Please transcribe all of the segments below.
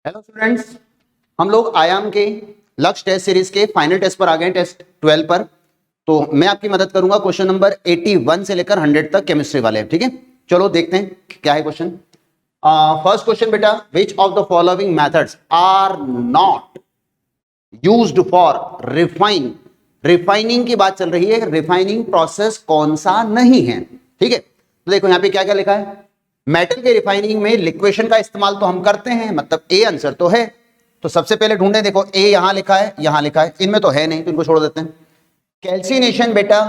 Hello students, हम लोग आयाम के लक्ष्य टेस्ट सीरीज के फाइनल टेस्ट पर आ गए, टेस्ट 12 पर। तो मैं आपकी मदद करूंगा क्वेश्चन नंबर 81 से लेकर 100 तक केमिस्ट्री वाले। ठीक है, चलो देखते हैं क्या है क्वेश्चन। फर्स्ट क्वेश्चन बेटा, which of the following methods are not used for refining की बात चल रही है। रिफाइनिंग प्रोसेस कौन सा नहीं है? ठीक है, तो देखो यहाँ पे क्या क्या लिखा है। मेटल के रिफाइनिंग में लिक्वेशन का इस्तेमाल तो हम करते हैं, मतलब ए आंसर तो है। तो सबसे पहले ढूंढे, देखो ए यहां लिखा है, यहां लिखा है, इनमें तो है नहीं, तो इनको छोड़ देते हैं। कैल्सिनेशन बेटा,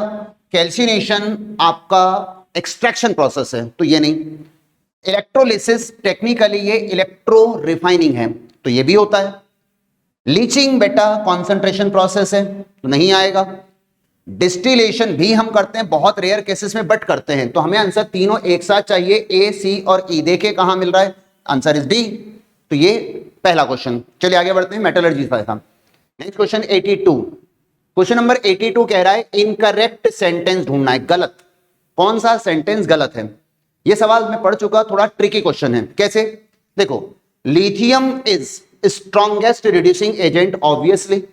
कैल्सिनेशन आपका एक्सट्रैक्शन प्रोसेस है, तो ये नहीं। इलेक्ट्रोलिसिस टेक्निकली ये इलेक्ट्रो रिफाइनिंग है, तो ये भी होता है। लीचिंग बेटा कॉन्सेंट्रेशन प्रोसेस है, तो नहीं आएगा। डिस्टिलेशन भी हम करते हैं, बहुत रेयर केसेस में बट करते हैं, तो हमें आंसर तीनों एक साथ चाहिए, ए सी और ई। देखे कहां मिल रहा है, आंसर इज डी। तो ये पहला क्वेश्चन। चलिए आगे बढ़ते हैं, मेटलर्जी था। Next question 82। क्वेश्चन नंबर 82 कह रहा है इनकरेक्ट सेंटेंस ढूंढना है, गलत। कौन सा सेंटेंस गलत है? ये सवाल मैं पढ़ चुका, थोड़ा ट्रिकी क्वेश्चन है। कैसे? देखो, lithium is strongest reducing agent, obviously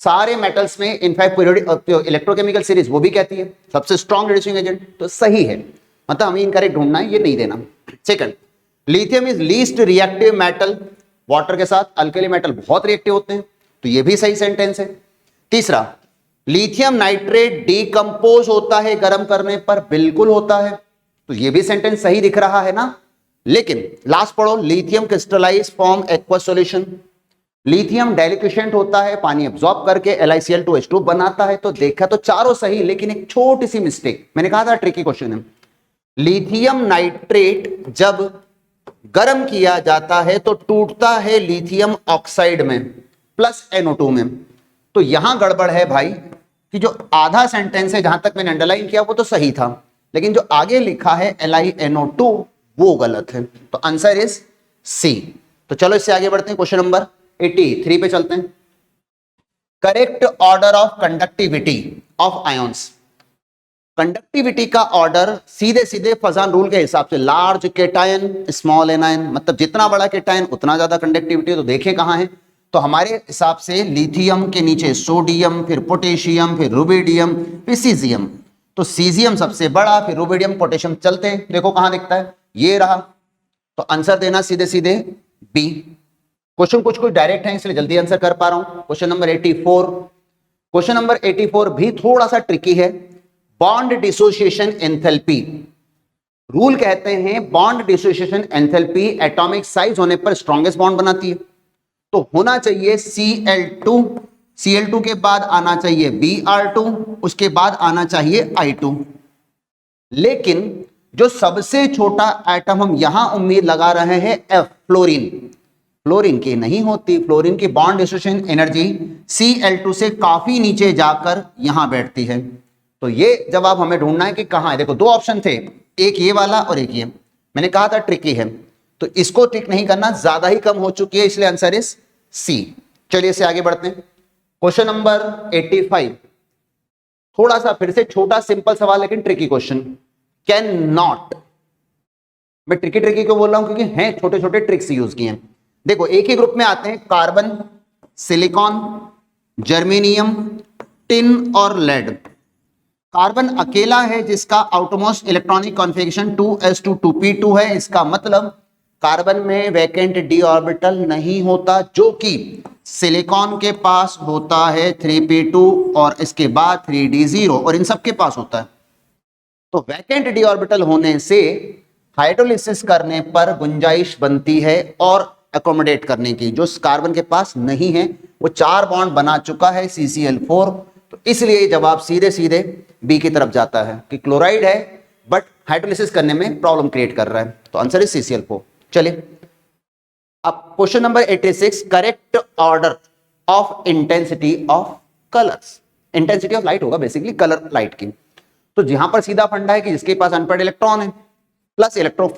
सारे मेटल्स में, इनफैक्ट इलेक्ट्रोकेमिकल सीरीज वो भी कहती है सबसे स्ट्रॉन्ग रिड्यूसिंग एजेंट, तो सही है। मतलब हमें इनकरेक्ट ढूंढना है, ये नहीं देना। Second, lithium is least reactive metal, water के साथ अल्कली मेटल बहुत रिएक्टिव होते हैं, तो ये भी सही सेंटेंस है। तीसरा, लिथियम नाइट्रेट डीकंपोज होता है गर्म करने पर, बिल्कुल होता है, तो ये भी सेंटेंस सही दिख रहा है ना। लेकिन लास्ट पढ़ो, lithium crystallize form aqueous solution, lithium deliquescent होता है, पानी एब्जॉर्ब करके LiCl2H2 बनाता है। तो देखा तो चारों सही, लेकिन एक छोटी सी मिस्टेक, मैंने कहा था ट्रिकी क्वेश्चन है। लिथियम नाइट्रेट जब गर्म किया जाता है तो टूटता है लिथियम ऑक्साइड में प्लस NO2 में। तो यहां गड़बड़ है भाई, कि जो आधा सेंटेंस है, जहां तक मैंने अंडरलाइन किया वो तो सही था, लेकिन जो आगे लिखा है LiNO2 वो गलत है। तो आंसर इज सी। तो चलो इससे आगे बढ़ते हैं, क्वेश्चन नंबर 83 पे चलते हैं। Correct order of conductivity of ions. Conductivity का ऑर्डर सीधे सीधे फजान रूल के हिसाब से, लार्ज केटायन स्मॉल एनायन, मतलब जितना बड़ा केटायन उतना ज्यादा कंडक्टिविटी। तो देखें कहां है, तो हमारे हिसाब से लिथियम के नीचे सोडियम, फिर पोटेशियम, फिर रुबिडियम, फिर सीजियम। तो सीजियम सबसे बड़ा, फिर रुबिडियम, पोटेशियम। चलते हैं, देखो कहां दिखता है, ये रहा। तो आंसर देना सीधे सीधे बी। क्वेश्चन कुछ डायरेक्ट है, इसलिए जल्दी आंसर कर पा रहा हूं। Question number 84। क्वेश्चन नंबर 84 भी थोड़ा सा ट्रिकी है। बॉन्ड डिसोसिएशन एंथैल्पी रूल कहते हैं, bond dissociation enthalpy atomic size होने पर स्ट्रॉन्गेस्ट बॉन्ड बनाती है। तो होना चाहिए Cl2, Cl2 के बाद आना चाहिए Br2, उसके बाद आना चाहिए I2। लेकिन जो सबसे छोटा एटम हम यहां उम्मीद लगा रहे हैं F, फ्लोरीन। फ्लोरीन की नहीं होती, फ्लोरीन की बॉन्ड डिसोसिएशन एनर्जी Cl2 से काफी नीचे जाकर यहां बैठती है। तो ये जवाब हमें ढूंढना है कि कहां है। देखो दो ऑप्शन थे, एक ये वाला और एक ये। मैंने कहा था ट्रिकी है, तो इसको ट्रिक नहीं करना, ज्यादा ही कम हो चुकी है, इसलिए आंसर इज सी। चलिए इससे आगे बढ़ते हैं, क्वेश्चन नंबर 85। थोड़ा सा फिर से छोटा सिंपल सवाल, लेकिन ट्रिकी क्वेश्चन। कैन नॉट, मैं ट्रिकी ट्रिकी क्यों बोल रहा हूं, क्योंकि हैं छोटे छोटे ट्रिक्स यूज किए हैं। देखो एक ही ग्रुप में आते हैं कार्बन, सिलिकॉन, जर्मेनियम, टिन और लेड। कार्बन अकेला है जिसका outmost electronic configuration 2s2 2p2 है। इसका मतलब कार्बन में वैकेंट डी ऑर्बिटल नहीं होता, जो कि सिलिकॉन के पास होता है 3p2 और इसके बाद 3d0, और इन सब के पास होता है। तो वैकेंट डी ऑर्बिटल होने से हाइड्रोलिसिस करने पर गुंजाइश बनती है और अकोमोडेट करने की, जो कार्बन के पास नहीं है। वो 4 बॉन्ड बना चुका है CCl4, तो इसलिए जवाब सीधे सीधे बी की तरफ जाता है कि क्लोराइड है बट हाइड्रोलिसिस करने में प्रॉब्लम क्रिएट कर रहा है। तो आंसर इज CCl4। चलिए अब question number 86। Correct order of intensity of colours. Intensity of light होगा बेसिकली, कलर लाइट की। तो जहां पर सीधा फंडा है कि जिसके पास अनपेड इलेक्ट्रॉन है प्लस इलेक्ट्रो,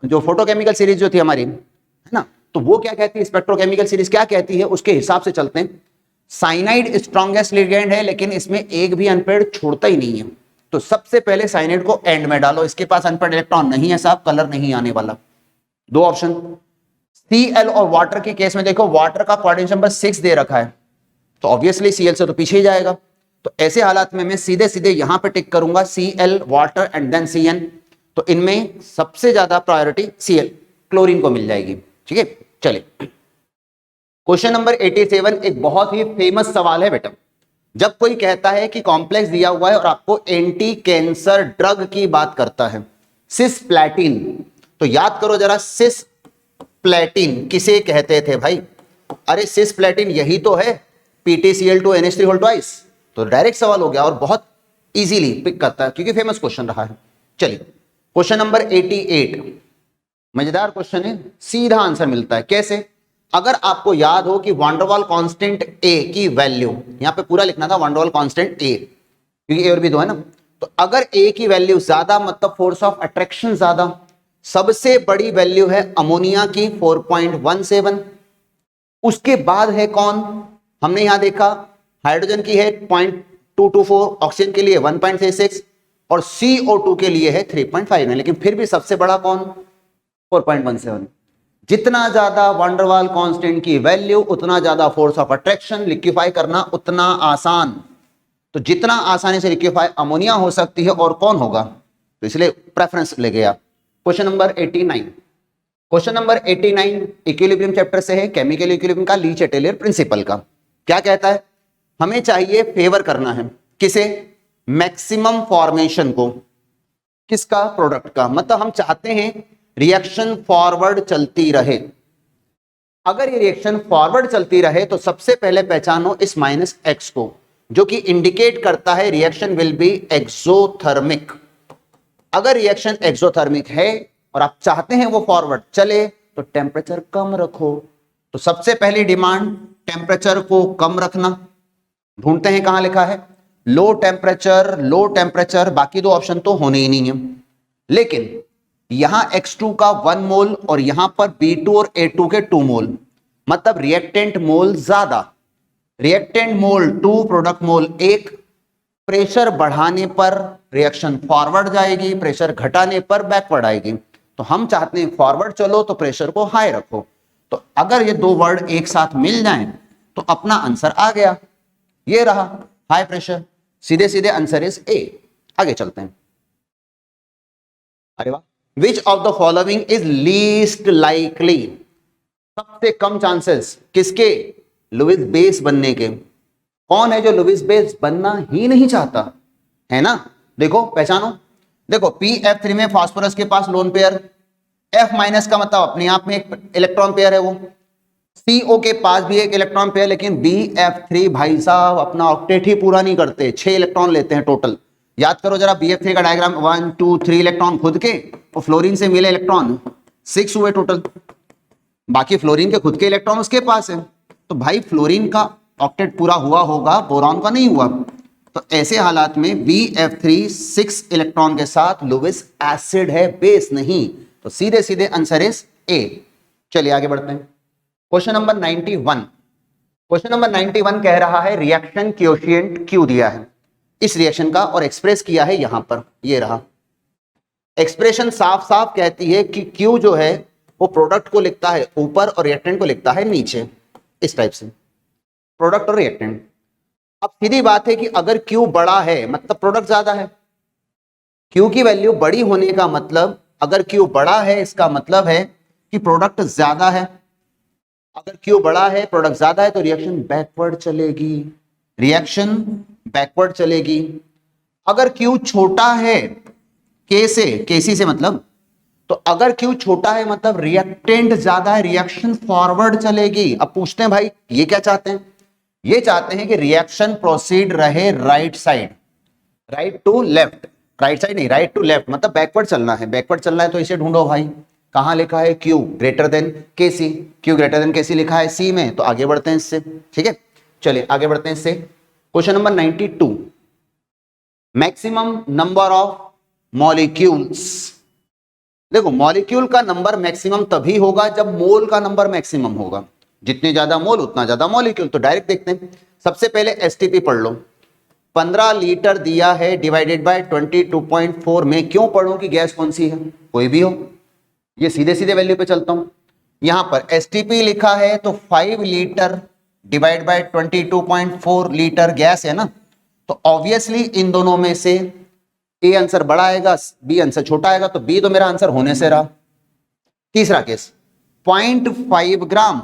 जो फोटोकेमिकल सीरीज जो थी हमारी, है ना, तो वो क्या कहती है, स्पेक्ट्रोकेमिकल सीरीज क्या कहती है, उसके हिसाब से चलते हैं। साइनाइड स्ट्रॉन्गेस्ट लिगेंड है, लेकिन इसमें एक भी अनपेड छोड़ता ही नहीं है। तो सबसे पहले साइनाइड को एंड में डालो, इसके पास अनपेड इलेक्ट्रॉन नहीं है साहब, कलर नहीं आने वाला। दो ऑप्शन। Cl और वाटर के केस में देखो, वाटर का कोऑर्डिनेशन नंबर 6 दे रखा है, तो ऑब्वियसली Cl से तो पीछे ही जाएगा। तो ऐसे हालात में मैं सीधे सीधे यहां पे टिक करूंगा Cl water and then Cn। तो इनमें सबसे ज्यादा प्रायोरिटी Cl क्लोरीन को मिल जाएगी। ठीक है, चलिए क्वेश्चन नंबर 87 एक बहुत ही फेमस सवाल है बेटा। जब कोई कहता है कि कॉम्प्लेक्स दिया हुआ है और आपको एंटी कैंसर ड्रग की बात करता है, सिस्प्लैटिन, तो याद करो जरा, सिस्प्लैटिन किसे कहते थे भाई? अरे सिस्प्लैटिन यही तो है, PtCl2 NH3 होल ट्वाइस। तो डायरेक्ट सवाल हो गया और बहुत इजीली पिक करता है क्योंकि फेमस क्वेश्चन रहा है। चलिए क्वेश्चन नंबर 88 मजेदार क्वेश्चन है, सीधा आंसर मिलता है। कैसे? अगर आपको याद हो कि वांडरवाल कांस्टेंट ए की वैल्यू, यहां पे पूरा लिखना था वांडरवाल कांस्टेंट ए, क्योंकि ए और बी दो है ना, तो अगर ए की वैल्यू ज्यादा मतलब फोर्स ऑफ अट्रैक्शन ज्यादा, सबसे बड़ी वैल्यू है अमोनिया की 4.17, उसके बाद है कौन? हमने यहां देखा हाइड्रोजन की है 0.224, ऑक्सीजन के लिए 1.36 और CO2 के लिए है 3.59, लेकिन फिर भी सबसे बड़ा कौन? 4.17। जितना ज्यादा वांडरवाल कांस्टेंट की वैल्यू उतना ज्यादा फोर्स ऑफ अट्रैक्शन, लिक्विफाई करना उतना आसान। तो जितना आसानी से लिक्विफाई अमोनिया हो सकती है और कौन होगा, तो इसलिए प्रेफरेंस ले गया। Question number 89, question number 89 equilibrium chapter से है, केमिकल इक्विलिब्रियम का, ली चैटेलियर प्रिंसिपल का। क्या कहता है? हमें चाहिए फेवर करना है किसे? मैक्सिमम फॉर्मेशन को। किसका? प्रोडक्ट का। मतलब हम चाहते हैं रिएक्शन फॉरवर्ड चलती रहे। अगर ये रिएक्शन फॉरवर्ड चलती रहे तो सबसे पहले पहचानो इस -x को, जो कि इंडिकेट करता है रिएक्शन विल बी एक्सोथर्मिक। अगर रिएक्शन एक्सोथर्मिक है और आप चाहते हैं वो फॉरवर्ड चले तो टेम्परेचर कम रखो। तो सबसे पहली डिमांड टेम्परेचर को कम रखना। ढूंढते हैं कहां लिखा है, लो टेम्परेचर, लो टेम्परेचर, बाकी दो ऑप्शन तो होने ही नहीं है। लेकिन यहां X2 का 1 मोल और यहां पर B2 और A2 के 2 मोल, मतलब रिएक्टेंट मोल ज्यादा, रिएक्टेंट मोल 2, प्रोडक्ट मोल 1। प्रेशर बढ़ाने पर रिएक्शन फॉरवर्ड जाएगी, प्रेशर घटाने पर बैकवर्ड आएगी। तो हम चाहते हैं फॉरवर्ड चलो तो प्रेशर को हाई रखो। तो अगर ये दो वर्ड एक साथ मिल जाएं तो अपना आंसर आ गया, ये रहा हाई प्रेशर। सीधे सीधे आंसर इज ए। आगे चलते हैं। अरे वाह, विच of the following is least likely, सबसे कम चांसेस किसके? लुईस बेस बनने के। कौन है जो लुईस बेस बनना ही नहीं चाहता है ना? देखो पहचानो, देखो PF3 में फास्फोरस के पास लोन पेयर, F- का मतलब अपने आप में एक इलेक्ट्रॉन पेयर है, वो CO के पास भी एक इलेक्ट्रॉन पेयर, लेकिन BF3 भाई साहब अपना ऑक्टेट ही पूरा नहीं करते, 6 इलेक्ट्रॉन लेते हैं टोटल। याद करो जरा BF3 का डायग्राम, 1 2 3 इलेक्ट्रॉन खुद के और फ्लोरीन से मिले इलेक्ट्रॉन 6 हुए टोटल। बाकी फ्लोरीन के खुद के इलेक्ट्रॉन उसके पास है, तो भाई फ्लोरीन का ऑक्टेट पूरा हुआ होगा, बोरॉन का नहीं हुआ। तो ऐसे हालात में BF3 6 इलेक्ट्रॉन के साथ लुईस एसिड है, बेस नहीं। तो सीधे सीधे आंसर इज ए। चलिए आगे बढ़ते हैं। क्वेश्चन नंबर 91, क्वेश्चन नंबर 91 कह रहा है रिएक्शन कोएफिशिएंट Q दिया है इस रिएक्शन का और एक्सप्रेस किया है यहां पर, ये रहा। एक्सप्रेशन साफ साफ कहती है कि Q जो है वो प्रोडक्ट को लिखता है ऊपर और रिएक्टेंट को लिखता है नीचे, इस टाइप से, प्रोडक्ट और रिएक्टेंट। अब सीधी बात है कि अगर Q बड़ा है मतलब प्रोडक्ट ज्यादा है। Q की वैल्यू बड़ी होने का मतलब, अगर Q बड़ा है इसका मतलब है कि प्रोडक्ट ज्यादा है। अगर Q बड़ा है प्रोडक्ट ज्यादा है तो रिएक्शन बैकवर्ड चलेगी, रिएक्शन बैकवर्ड चलेगी। अगर Q छोटा है, K से, KC से मतलब, तो अगर Q छोटा है मतलब रिएक्टेंट ज्यादा है, रिएक्शन फॉरवर्ड चलेगी। अब पूछते हैं भाई ये क्या चाहते हैं? ये चाहते हैं कि रिएक्शन प्रोसीड रहे right side, right to left, right side नहीं, राइट टू लेफ्ट, मतलब बैकवर्ड चलना है। बैकवर्ड चलना है तो इसे ढूंढो भाई, कहां लिखा है Q greater than KC, Q greater than KC लिखा है C में, तो आगे बढ़ते हैं इससे। ठीक है, चलिए आगे बढ़ते हैं इससे। Question number 92, maximum number of molecules. देखो मॉलिक्यूल का नंबर मैक्सिमम तभी होगा जब मोल का नंबर मैक्सिमम होगा, जितने ज्यादा मोल उतना ज्यादा मॉलिक्यूल। तो डायरेक्ट देखते हैं, सबसे पहले STP पढ़ लो। 15 लीटर दिया है डिवाइडेड बाय 22.4 में, क्यों पढ़ूं कि गैस कौन सी है? कोई भी हो, ये सीधे सीधे वैल्यू पे चलता हूं। यहां पर एसटीपी लिखा है तो 5 litre divide by 22.4 litre gas है ना, तो ऑब्वियसली इन दोनों में से ए आंसर बड़ा आएगा, बी आंसर छोटा आएगा, तो बी तो मेरा आंसर होने से रहा। तीसरा case 0.5 gram,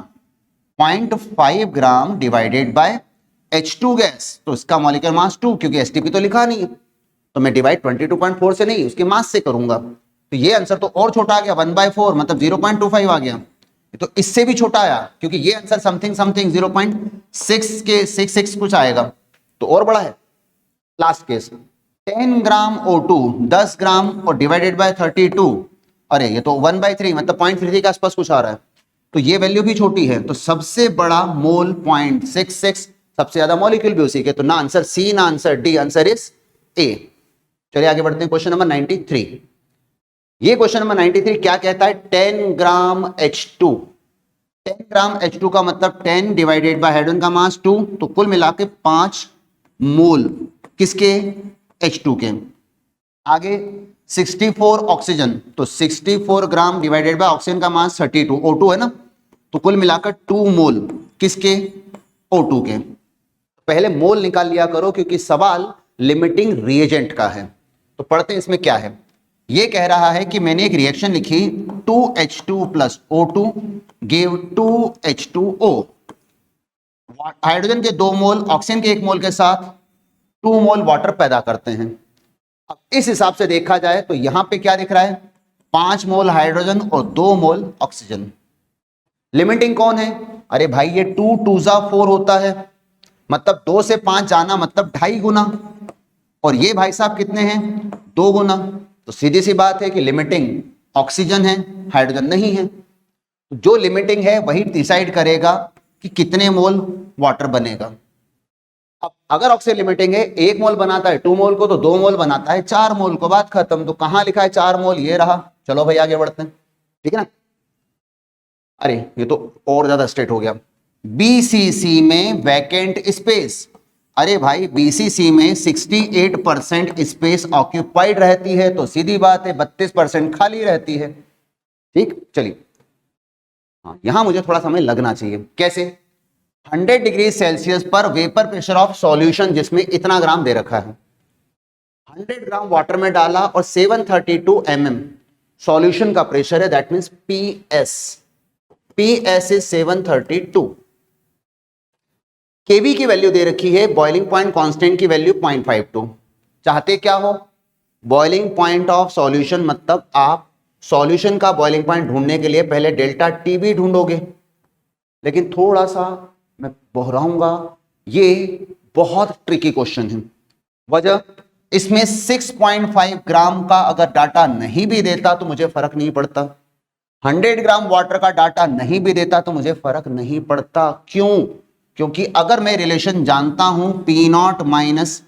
0.5 gram divided by H2 gas, तो इसका मॉलिक्यूलर मास 2, क्योंकि एसटीपी तो लिखा नहीं है, तो मैं डिवाइड 22.4 से नहीं उसके मास से करूंगा, तो ये आंसर तो और छोटा आ गया 1/4, मतलब 0.25 आ गया। तो इससे भी छोटा आया क्योंकि ये आंसर समथिंग समथिंग 0.6 के 66 कुछ आएगा, तो और बड़ा है। लास्ट केस 10 ग्राम O2, 10 ग्राम और डिवाइडेड बाय 32, अरे ये तो 1/3 मतलब 0.33 के आसपास कुछ आ रहा है, तो ये वैल्यू भी छोटी है, तो सबसे बड़ा मोल 0.66, सबसे ज्यादा मॉलिक्यूल भी उसी के, तो ना आंसर सी ना आंसर डी, आंसर इज ए। चलिए आगे बढ़ते हैं, क्वेश्चन नंबर 93। ये क्वेश्चन नंबर 93 क्या कहता है, 10 ग्राम H2, 10 ग्राम H2 का मतलब 10 डिवाइडेड बाय हाइड्रोजन का मास 2, तो कुल मिला के 5 मोल किसके, H2 के। आगे 64 ऑक्सीजन, तो 64 ग्राम डिवाइडेड बाय ऑक्सीजन का मास 32, O2 है ना, तो कुल मिलाकर 2 मोल किसके, O2 के। पहले मोल निकाल लिया करो क्योंकि सवाल लिमिटिंग रिएजेंट का है। तो पढ़ते हैं इसमें क्या है। ये कह रहा है कि मैंने एक रिएक्शन लिखी 2H2 plus O2 give 2H2O, hydrogen के 2 मोल ऑक्सीजन के 1 मोल के साथ 2 मोल वाटर पैदा करते हैं। अब इस हिसाब से देखा जाए तो यहां पे क्या दिख रहा है, 5 मोल हाइड्रोजन और 2 मोल ऑक्सीजन। लिमिटिंग कौन है, अरे भाई ये 2 2 4 होता है, मतलब 2 से 5 जाना मतलब 2.5 गुना, और ये भाई साहब कितने हैं, 2 गुना, तो सीधी सी बात है कि लिमिटिंग ऑक्सीजन है, हाइड्रोजन नहीं है। तो जो लिमिटिंग है वही डिसाइड करेगा कि कितने मोल वाटर बनेगा। अब अगर ऑक्सीजन लिमिटिंग है, 1 मोल बनाता है 2 मोल को, तो 2 मोल बनाता है 4 मोल को, बात खत्म। तो कहां लिखा है 4 मोल, ये रहा। चलो भाई आगे बढ़ते हैं, ठीक है ना। अरे ये तो और ज्यादा स्ट्रेट हो गया, बीसीसी में वैकेंट स्पेस, अरे भाई बीसीसी में 68% स्पेस ऑक्यूपाइड रहती है, तो सीधी बात है 32% खाली रहती है। ठीक, चलिए हाँ, यहां मुझे थोड़ा समय लगना चाहिए। कैसे, 100 डिग्री सेल्सियस पर वेपर प्रेशर ऑफ सॉल्यूशन, जिसमें इतना ग्राम दे रखा है, 100 ग्राम वाटर में डाला और 732 mm सॉल्यूशन का प्रेशर है, दैट मींस पीएस इज 732। केबी की वैल्यू दे रखी है, बॉइलिंग पॉइंट कांस्टेंट की वैल्यू 0.52। चाहते क्या हो, बॉइलिंग पॉइंट ऑफ सॉल्यूशन, मतलब आप सॉल्यूशन का बॉइलिंग पॉइंट ढूंढने के लिए पहले डेल्टा टी भी ढूंढोगे, लेकिन थोड़ा सा मैं दोहराऊंगा, ये बहुत ट्रिकी क्वेश्चन है। वजह, इसमें 6.5 ग्राम का अगर डाटा नहीं भी देता तो मुझे फर्क नहीं पड़ता, 100 ग्राम वाटर का डाटा नहीं भी देता तो मुझे फर्क नहीं पड़ता। क्यों, क्योंकि अगर मैं रिलेशन जानता हूं P0 minus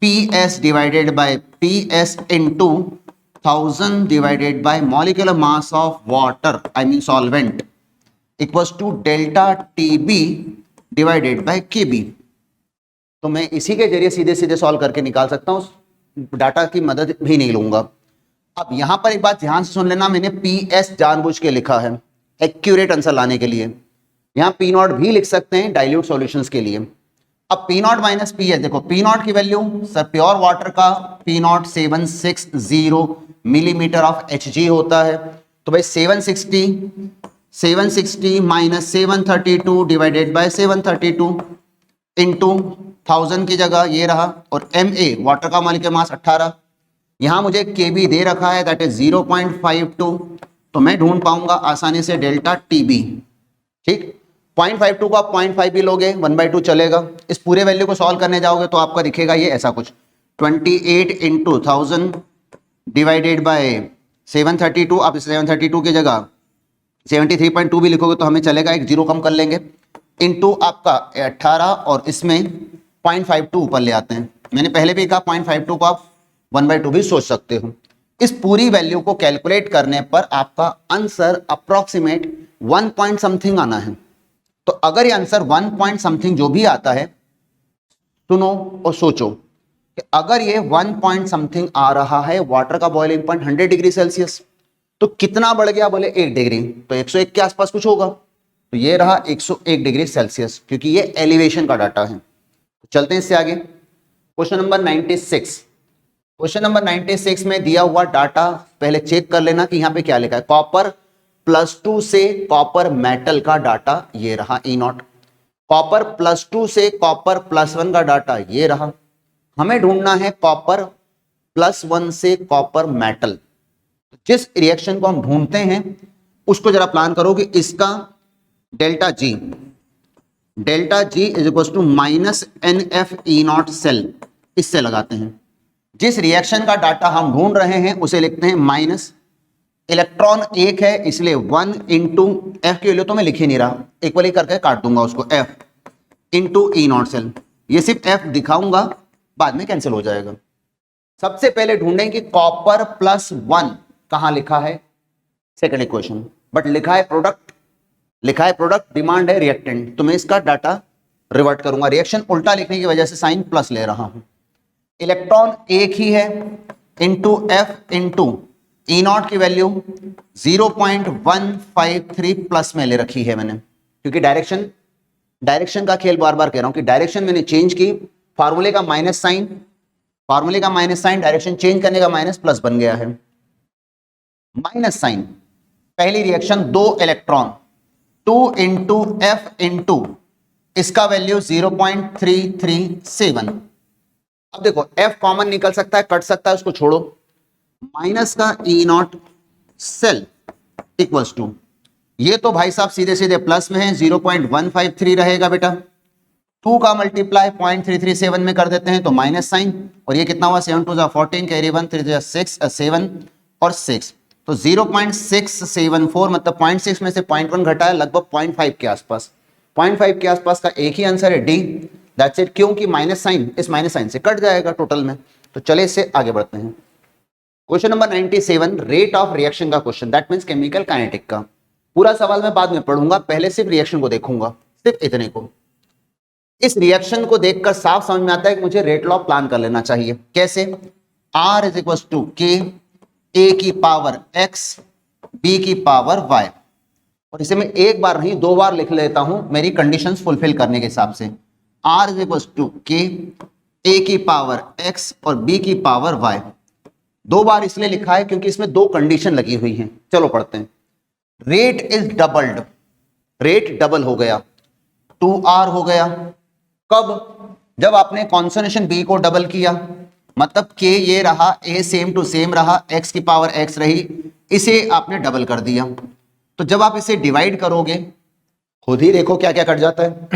PS divided by PS into 1000 divided by molecular mass of water, I mean solvent, equals to delta TB divided by KB, तो मैं इसी के जरिए सीधे सीधे सॉल्व करके निकाल सकता हूं, डाटा की मदद भी नहीं लूंगा। अब यहां पर एक बात ध्यान से सुन लेना, मैंने PS जानबूझ के लिखा है एक्यूरेट आंसर लाने के लिए, यहां P0 भी लिख सकते हैं डाइल्यूट सॉल्यूशंस के लिए। अब P0 माइनस PS, देखो P0 की वैल्यू सर प्योर वाटर का P0 760 मिलीमीटर ऑफ Hg होता है, तो भाई 760 माइनस 732 डिवाइडेड बाय 732 इंटू 1000 की जगह ये रहा, और Ma वाटर का मॉलिक्यूलर मास 18, यहां मुझे Kb दे रखा है दैट इज 0.52, तो मैं ढूंढ पाऊंगा आसानी से डेल्टा TB। ठीक, 0.52 को आप 0.5 भी लोगे 1/2 चलेगा। इस पूरे वैल्यू को सॉल्व करने जाओगे तो आपका दिखेगा ये ऐसा कुछ, 28 इंटू 1000 डिवाइडेड बाय 732, आप 732 की जगह 73.2 भी लिखोगे तो हमें चलेगा, एक जीरो कम कर लेंगे, इंटू आपका 18 और इसमें 0.52 ऊपर ले आते हैं। मैंने पहले भी कहा 0.52 को आप 1/2 भी सोच सकते हो। इस पूरी वैल्यू को कैलकुलेट करने पर आपका आंसर अप्रोक्सीमेट 1 पॉइंट समथिंग आना है। तो अगर ये आंसर 1 पॉइंट समथिंग जो भी आता है, सुनो और सोचो कि अगर ये 1 पॉइंट समथिंग आ रहा है वाटर का बॉइलिंग पॉइंट 100 डिग्री सेल्सियस, तो कितना बढ़ गया, बोले 1 डिग्री, तो 101 के आसपास कुछ होगा, तो ये रहा 101 डिग्री सेल्सियस, क्योंकि ये एलिवेशन का डाटा है। चलते हैं इससे आगे, क्वेश्चन नंबर 96। क्वेश्चन नंबर 96 में दिया हुआ डाटा पहले चेक कर लेना कि यहाँ पे क्या लिखा है। कॉपर +2 से कॉपर मेटल का डाटा ये रहा E0, कॉपर +2 से कॉपर +1 का डाटा ये रहा। हमें ढूंढना है कॉपर +1 से कॉपर मेटल। जिस रिएक्शन को हम ढूंढते हैं उसको जरा प्लान करो कि इसका delta G is equal to -NF cell, इससे लगाते हैं। जिस रिएक्शन का डाटा हम ढूंढ रहे हैं उसे लिखते हैं माइनस, इलेक्ट्रॉन 1 है इसलिए 1 इंटू एफ की वैल्यू तो मैं लिख ही नहीं रहा, इक्वली करके काट दूंगा उसको, F इंटू E0 सेल। ये सिर्फ F दिखाऊंगा, बाद में कैंसिल हो जाएगा। सबसे पहले ढूंढें कि कॉपर +1 कहां लिखा है, सेकंड इक्वेशन, बट लिखा है प्रोडक्ट, डिमांड है रिएक्टेंट, तो मैं इसका डाटा रिवर्ट करूंगा। रिएक्शन उल्टा लिखने की वजह से साइन प्लस ले रहा हूं। इलेक्ट्रॉन एक ही है, इंटू F इंटू E0 की वैल्यू 0.153 प्लस में ले रखी है मैंने, क्योंकि डायरेक्शन का खेल बार बार कह रहा हूं कि डायरेक्शन मैंने चेंज की, फार्मूले का माइनस साइन डायरेक्शन चेंज करने का माइनस प्लस बन गया है। माइनस साइन, पहली reaction 2 electron, 2 into F into इसका वैल्यू 0.337। अब देखो F कॉमन निकल सकता है, कट सकता है, उसको छोड़ो। माइनस का E0 सेल इक्वल्स टू, ये तो भाई साहब सीधे सीधे प्लस में है, 0.153 रहेगा बेटा। 2 का मल्टीप्लाई 0.337 में कर देते हैं तो माइनस साइन, और ये कितना हुआ, 7 2 14, कैरी 1 3 6 7 और 6, तो 0.674 मतलब 0.6 में से 0.1 घटाया, लगभग 0.5 के आसपास। 0.5 के आसपास का एक ही आंसर है डी, दैट्स इट। क्योंकि माइनस साइन इस माइनस साइन से कट जाएगा टोटल में। तो चले इससे आगे बढ़ते हैं। Question number 97, rate of reaction का question, that means chemical kinetic का। पूरा सवाल मैं बाद में पढ़ूंगा, पहले सिर्फ रिएक्शन को देखूंगा, सिर्फ इतने को। इस रिएक्शन को देखकर साफ समझ में आता है कि मुझे रेट लॉ प्लान कर लेना चाहिए। कैसे, R is equal to K A की पावर X B की पावर Y, और इसे मैं एक बार नहीं 2 बार लिख लेता हूं मेरी कंडीशंस फुलफिल करने के हिसाब से। R is equal to K A की पावर X और B की पावर Y। 2 बार इसलिए लिखा है क्योंकि इसमें 2 कंडीशन लगी हुई हैं। चलो पढ़ते हैं। Rate is doubled, rate double हो गया, 2R हो गया। कब, जब आपने कॉन्सोनेशन B को डबल किया, मतलब K ये रहा, A सेम टू सेम रहा, X की पावर X रही, इसे आपने डबल कर दिया। तो जब आप इसे डिवाइड करोगे, खुद ही देखो क्या क्या कट जाता है।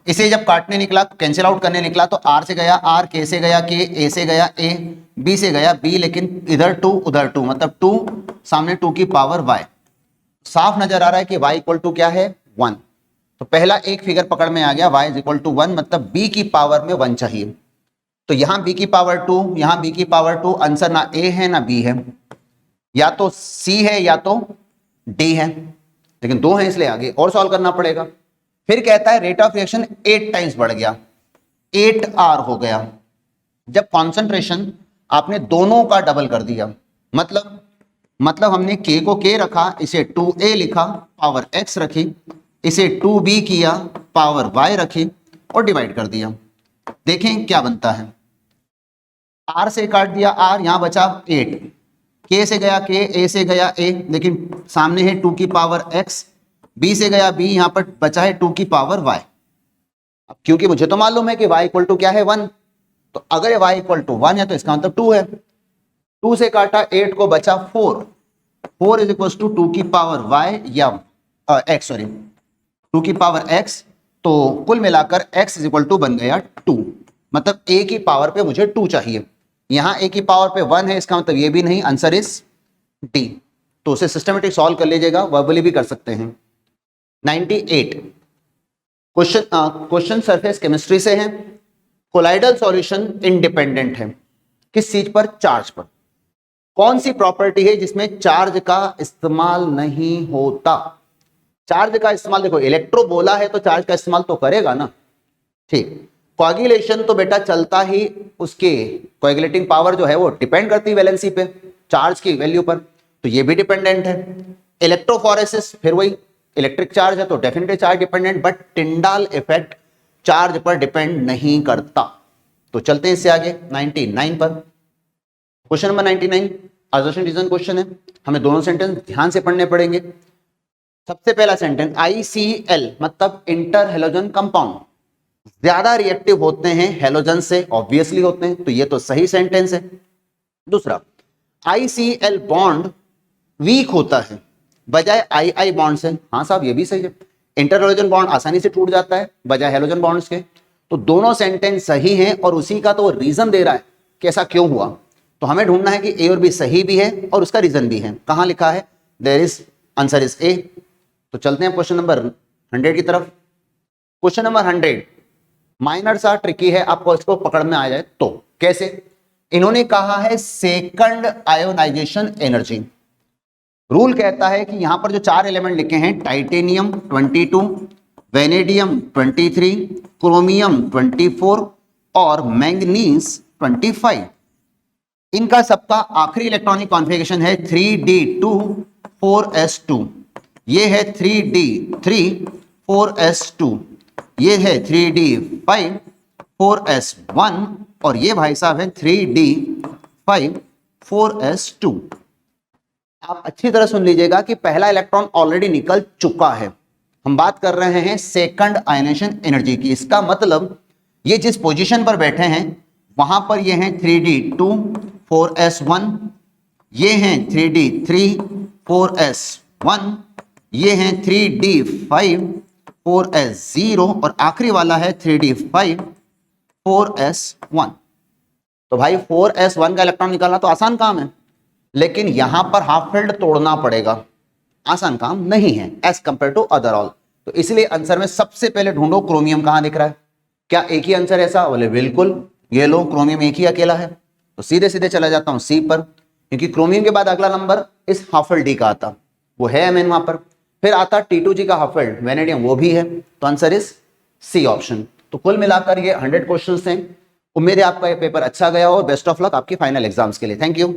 इसे जब काटने निकला, कैंसिल आउट करने निकला, तो R से गया R, K से गया K, A से गया A, B से गया B, लेकिन इधर 2 उधर 2, मतलब 2 सामने 2 की पावर Y। साफ नजर आ रहा है कि Y इक्वल टू क्या है, 1। तो पहला एक फिगर पकड़ में आ गया, Y इज इक्वल टू 1, मतलब B की पावर में 1 चाहिए। तो यहां B की पावर 2, यहां B की पावर 2, आंसर ना A है ना B है, या तो C है या तो D है, लेकिन 2 है इसलिए आगे और सॉल्व करना पड़ेगा। फिर कहता है रेट ऑफ रिएक्शन 8 टाइम्स बढ़ गया, 8R हो गया। जब कॉन्सेंट्रेशन आपने दोनों का डबल कर दिया, मतलब हमने K को K रखा, इसे 2A लिखा, पावर X रखी, इसे 2B किया, पावर Y रखी और डिवाइड कर दिया। देखें क्या बनता है। R से काट दिया R, यहां बचा 8, K से गया K, A से गया A, लेकिन सामने है 2 की पावर X, B से गया B, यहां पर बचा है 2 की पावर Y। अब क्योंकि मुझे तो मालूम है कि Y इक्वल टू क्या है, 1, तो अगर Y इक्वल टू 1 है तो इसका मतलब 2 है। 2 से काटा 8 को बचा 4, 4 इज इक्वल टू 2 की पावर Y या X, सॉरी 2 की पावर X, तो कुल मिलाकर X इज इक्वल टू बन गया 2, मतलब A की पावर पे मुझे 2 चाहिए। यहां A की पावर पे 1 है, इसका मतलब ये भी नहीं, आंसर इज D। तो उसे सिस्टमेटिक सॉल्व कर लीजिएगा, वर्बली भी कर सकते हैं। 98 क्वेश्चन सरफेस केमिस्ट्री से है। कोलाइडल सॉल्यूशन इंडिपेंडेंट है किस चीज पर, चार्ज पर। कौन सी प्रॉपर्टी है जिसमें चार्ज का इस्तेमाल नहीं होता। चार्ज का इस्तेमाल, देखो इलेक्ट्रो बोला है तो चार्ज का इस्तेमाल तो करेगा ना, ठीक। कोएगुलेशन तो बेटा चलता ही, उसके कोएगुलेटिंग पावर जो है वो डिपेंड करती है वैलेंसी पे, चार्ज की वैल्यू पर। तो ये भी डिपेंडेंट है। इलेक्ट्रोफोरेसिस फिर वही इलेक्ट्रिक चार्ज है तो definitely charge dependent, but Tyndall effect charge पर डिपेंड नहीं करता। तो चलते हैं इससे आगे 99 पर। Question number 99 assertion reason question है, हमें दोनों सेंटेंस ध्यान से पढ़ने पड़ेंगे। सबसे पहला सेंटेंस ICl मतलब इंटर हेलोजन कंपाउंड ज्यादा रिएक्टिव होते हैं हेलोजन से, ऑब्वियसली होते हैं, तो ये तो सही सेंटेंस है। दूसरा ICl बॉन्ड वीक होता है बजाय II बॉन्ड से, हाँ साहब ये भी सही है। इंटर हेलोजन बॉन्ड आसानी से टूट जाता है बजाय हेलोजन बॉन्ड्स के, तो दोनों सेंटेंस सही हैं और उसी का तो रीजन दे रहा है कि ऐसा क्यों हुआ। तो हमें ढूंढना है कि ए और बी सही भी है और उसका रीजन भी है। कहां लिखा है? There is answer is A. तो चलते हैं क्वेश्चन नंबर 100 की तरफ। क्वेश्चन नंबर 100 माइनर सा ट्रिकी है, आपको इसको पकड़ में आ जाए तो कैसे। इन्होंने कहा है सेकंड आयोनाइजेशन एनर्जी। रूल कहता है कि यहां पर जो 4 एलिमेंट लिखे हैं टाइटेनियम 22, वेनेडियम 23, क्रोमियम 24 और मैंगनीज 25, इनका सबका आखिरी इलेक्ट्रॉनिक कॉन्फ़िगरेशन है 3d2 4s2। ये है 3d3 4s2, ये है 3d5 4s1 और ये भाई साहब है 3d5 4s2। आप अच्छी तरह सुन लीजिएगा कि पहला इलेक्ट्रॉन ऑलरेडी निकल चुका है, हम बात कर रहे हैं सेकंड आयनेशन एनर्जी की। इसका मतलब ये जिस पोजीशन पर बैठे हैं वहां पर ये हैं 3d2 4s1, ये हैं 3d3 4s1, ये हैं 3d5 4s0 और आखिरी वाला है 3d5 4s1। तो भाई 4s1 का इलेक्ट्रॉन निकालना तो आसान काम है, लेकिन यहां पर हाफ फील्ड तोड़ना पड़ेगा, आसान काम नहीं है as compare to other all. तो इसलिए आंसर में सबसे पहले ढूंढो क्रोमियम कहां दिख रहा है। क्या एक ही आंसर ऐसा? बोले बिल्कुल, ये लो क्रोमियम एक ही अकेला है। तो सीधे सीधे चला जाता हूं सी पर, क्योंकि क्रोमियम के बाद अगला नंबर इस हाफिल्ड डी का आता, वो है एमएन वहां पर। फिर आता T2G का हाफिल्ड वेनेडियम, वो भी है। तो आंसर इज सी ऑप्शन। तो कुल मिलाकर ये 100 क्वेश्चंस हैं। उम्मीद है आपका ये पेपर अच्छा गया हो। बेस्ट ऑफ लक आपकी फाइनल एग्जाम्स के लिए। Thank you.